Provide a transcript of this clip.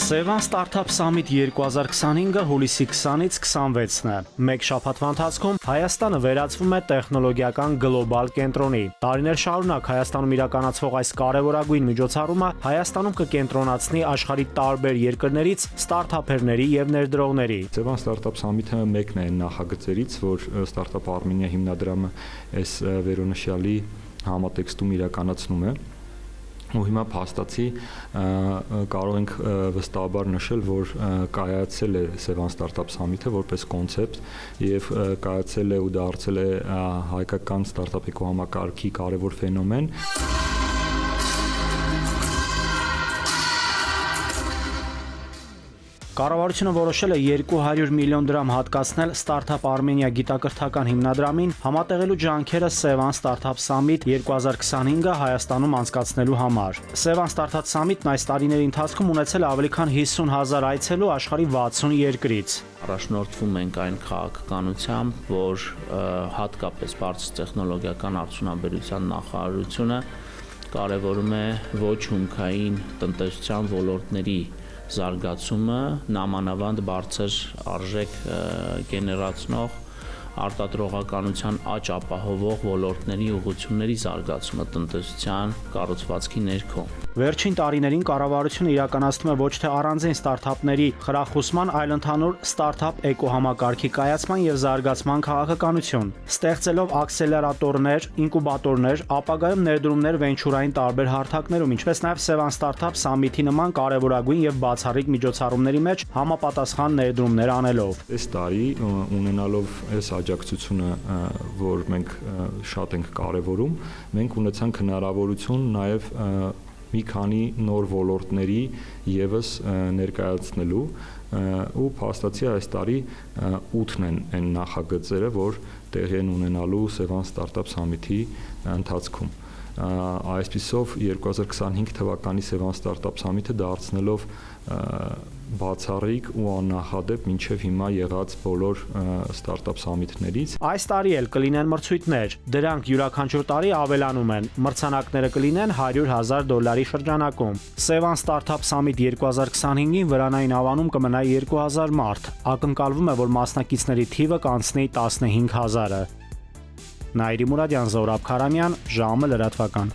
Sevan Startup Summit 2025-ը հուլիսի 20-ից 26-ն է։ Մեկ շաբաթվա ընթացքում Հայաստանը վերածվում է տեխնոլոգիական գլոբալ կենտրոնի։ Տարիներ շարունակ Հայաստանում իրականացվող այս կարևորագույն միջոցառումը Հայաստանում կկենտրոնացնի աշխարհի տարբեր երկրներից ստարտափերների եւ ներդրողների։ Sevan Startup Summit-ը մեկն է նախագծերից, որ Startup Armenia հիմնադրամը այս վերոնշյալի համատեքստում իրականացնում է։ Ու հիմա փաստացի կարող ենք վստահաբար նշել, որ կայացել է Sevan Startup Summit-ը որպես կոնցեպտ եւ կայացել է ու դարձել է հայկական ստարտափ էկոհամակարգի կարևոր ֆենոմեն։ Կառավարությունը որոշել է 200 միլիոն դրամ հատկացնել Startup Armenia գիտակրթական հիմնադրամին համատեղելու ջանքերը Sevan Startup Summit 2025-ը Հայաստանում անցկացնելու համար։ Sevan Startup Summit-ն այս տարիների ընթացքում ունեցել է ավելի քան 50,000 այցելու աշխարհի 60 երկրից։ Առաջնորդվում ենք այն քաղաքականությամբ, որ հատկապես բարձր տեխնոլոգիական արդյունաբերության նախարարությունը կարևորում է ոչ հումքային տնտեսության ոլորտների զարգացումը, նամանավանդ բարձր արժեք գեներացնող արտադրողականության աճ ապահովող ոլորտների ուղղությունների զարգացումը տնտեսության կառուցվածքի ներքո։ Վերջին տարիներին կառավարությունը իրականացնում է ոչ թե առանձին ստարտափների խրախուսման, այլ ընդհանուր ստարտափ էկոհամակարգի կայացման եւ զարգացման քաղաքականություն, ստեղծելով աքսելերատորներ, ինկուբատորներ, ապագայում ներդրումներ վենչուրային տարբեր հարթակներում, ինչպես նաեւ Sevan Startup Summit-ի նման կարևորագույն եւ բացառիկ միջոցառումների մեջ համապատասխան ներդրումներ անելով։ Այս տարի ունենալով այս աջակցությունը, որ մենք շատ ենք կարևորում, մենք ունեցանք հնարավորություն նաեւ մի քանի նոր ոլորտների եւս ներկայացնելու ու փաստացի այս տարի 8-ն են այն նախագծերը, որ տեղի են ունենալու Sevan Startup Summit-ի ընթացքում։ Այսպիսով 2025 թվականի Sevan Startup Summit-ը դարձնելով բացառիկ ու աննախադեպ մինչև հիմա եղած բոլոր Startup Summit-ներից։ Այս տարի էլ կլինեն մրցույթներ, դրանք յուրաքանչյուր տարի ավելանում են, մրցանակները կլինեն $100,000 շրջանակում։ Sevan Startup Summit 2025-ին վրանային ավանում կմնա 2000 մարդ, ակնկալվում է, որ մասնակիցների թիվը կանցնի 15,000-ը։ Նաիրի Մուրադյան, Զորաբ Քարամյան, ժամը լրատվական։